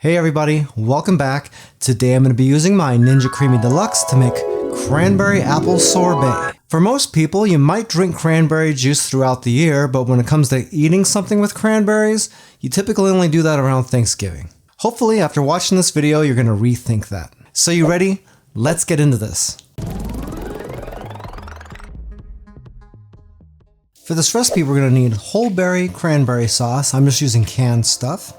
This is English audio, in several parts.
Hey everybody, welcome back. Today I'm going to be using my Ninja Creami Deluxe to make cranberry apple sorbet. For most people, you might drink cranberry juice throughout the year, but when it comes to eating something with cranberries, you typically only do that around Thanksgiving. Hopefully, after watching this video, you're going to rethink that. So you ready? Let's get into this. For this recipe, we're going to need whole berry cranberry sauce. I'm just using canned stuff.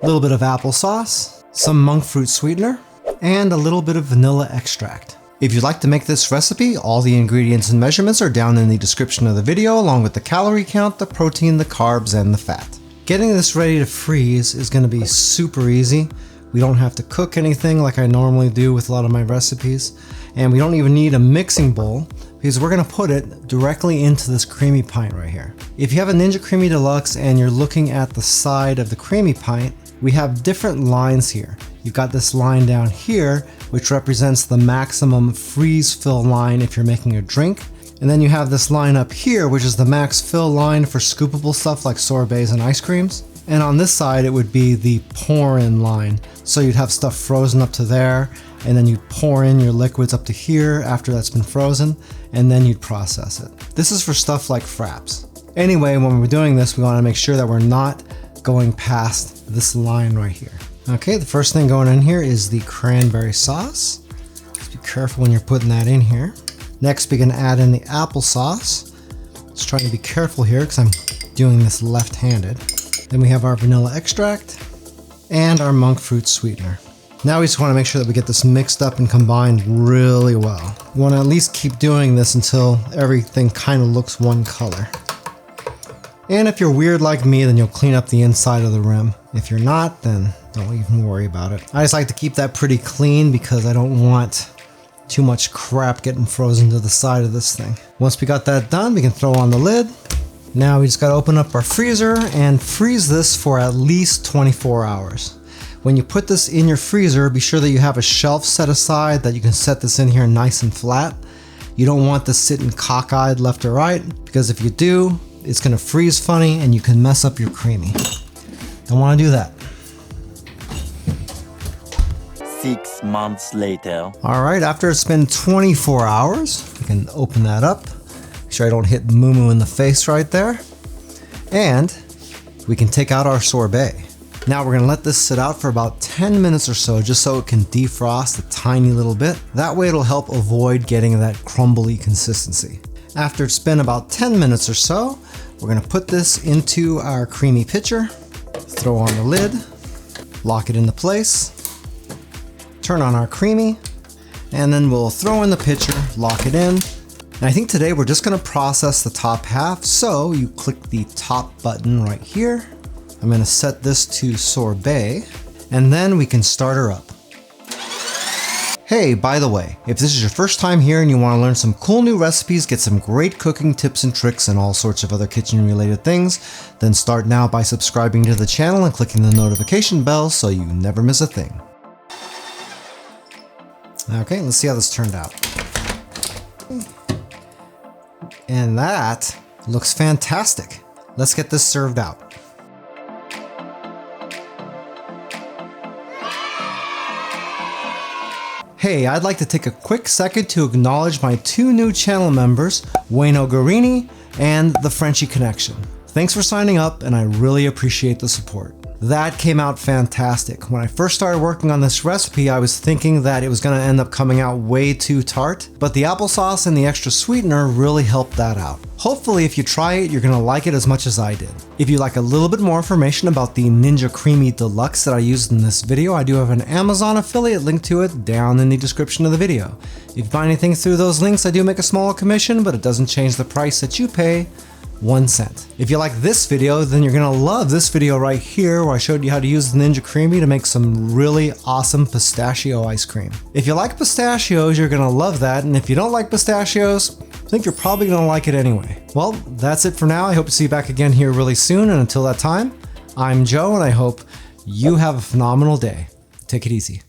A little bit of applesauce, some monk fruit sweetener, and a little bit of vanilla extract. If you'd like to make this recipe, all the ingredients and measurements are down in the description of the video, along with the calorie count, the protein, the carbs, and the fat. Getting this ready to freeze is going to be super easy. We don't have to cook anything like I normally do with a lot of my recipes, and we don't even need a mixing bowl because we're going to put it directly into this creamy pint right here. If you have a Ninja Creami Deluxe and you're looking at the side of the creamy pint, we have different lines here. You've got this line down here, which represents the maximum freeze fill line if you're making a drink. And then you have this line up here, which is the max fill line for scoopable stuff like sorbets and ice creams. And on this side, it would be the pour in line. So you'd have stuff frozen up to there, and then you'd pour in your liquids up to here after that's been frozen, and then you'd process it. This is for stuff like fraps. Anyway, when we're doing this, we want to make sure that we're not going past this line right here. Okay, the first thing going in here is the cranberry sauce. Just be careful when you're putting that in here. Next, we can add in the applesauce. Just trying to be careful here because I'm doing this left-handed. Then we have our vanilla extract and our monk fruit sweetener. Now we just want to make sure that we get this mixed up and combined really well. You want to at least keep doing this until everything kind of looks one color. And if you're weird like me, then you'll clean up the inside of the rim. If you're not, then don't even worry about it. I just like to keep that pretty clean because I don't want too much crap getting frozen to the side of this thing. Once we got that done, we can throw on the lid. Now we just got to open up our freezer and freeze this for at least 24 hours. When you put this in your freezer, be sure that you have a shelf set aside that you can set this in here nice and flat. You don't want this sitting cockeyed left or right, because if you do, it's going to freeze funny and you can mess up your creamy. Don't want to do that. 6 months later. All right, after it's been 24 hours, we can open that up. Make sure I don't hit Moo Moo in the face right there. And we can take out our sorbet. Now we're going to let this sit out for about 10 minutes or so, just so it can defrost a tiny little bit. That way it'll help avoid getting that crumbly consistency. After it's been about 10 minutes or so, we're going to put this into our creamy pitcher, throw on the lid, lock it into place, turn on our creamy, and then we'll throw in the pitcher, lock it in. And I think today we're just going to process the top half, so you click the top button right here. I'm going to set this to sorbet, and then we can start her up. Hey, by the way, if this is your first time here and you want to learn some cool new recipes, get some great cooking tips and tricks and all sorts of other kitchen related things, then start now by subscribing to the channel and clicking the notification bell so you never miss a thing. Okay, let's see how this turned out. And that looks fantastic. Let's get this served out. Hey, I'd like to take a quick second to acknowledge my 2 new channel members, Wayno Guarini and The Frenchie Connection. Thanks for signing up, and I really appreciate the support. That came out fantastic. When I first started working on this recipe, I was thinking that it was going to end up coming out way too tart, but the applesauce and the extra sweetener really helped that out. Hopefully, if you try it, you're going to like it as much as I did. If you'd like a little bit more information about the Ninja Creami Deluxe that I used in this video, I do have an Amazon affiliate link to it down in the description of the video. If you buy anything through those links, I do make a small commission, but it doesn't change the price that you pay 1 cent. If you like this video, then you're gonna love this video right here where I showed you how to use the Ninja Creami to make some really awesome pistachio ice cream. If you like pistachios, you're gonna love that, and if you don't like pistachios, I think you're probably gonna like it anyway. Well, that's it for now. I hope to see you back again here really soon, and until that time, I'm Joe, and I hope you have a phenomenal day. Take it easy.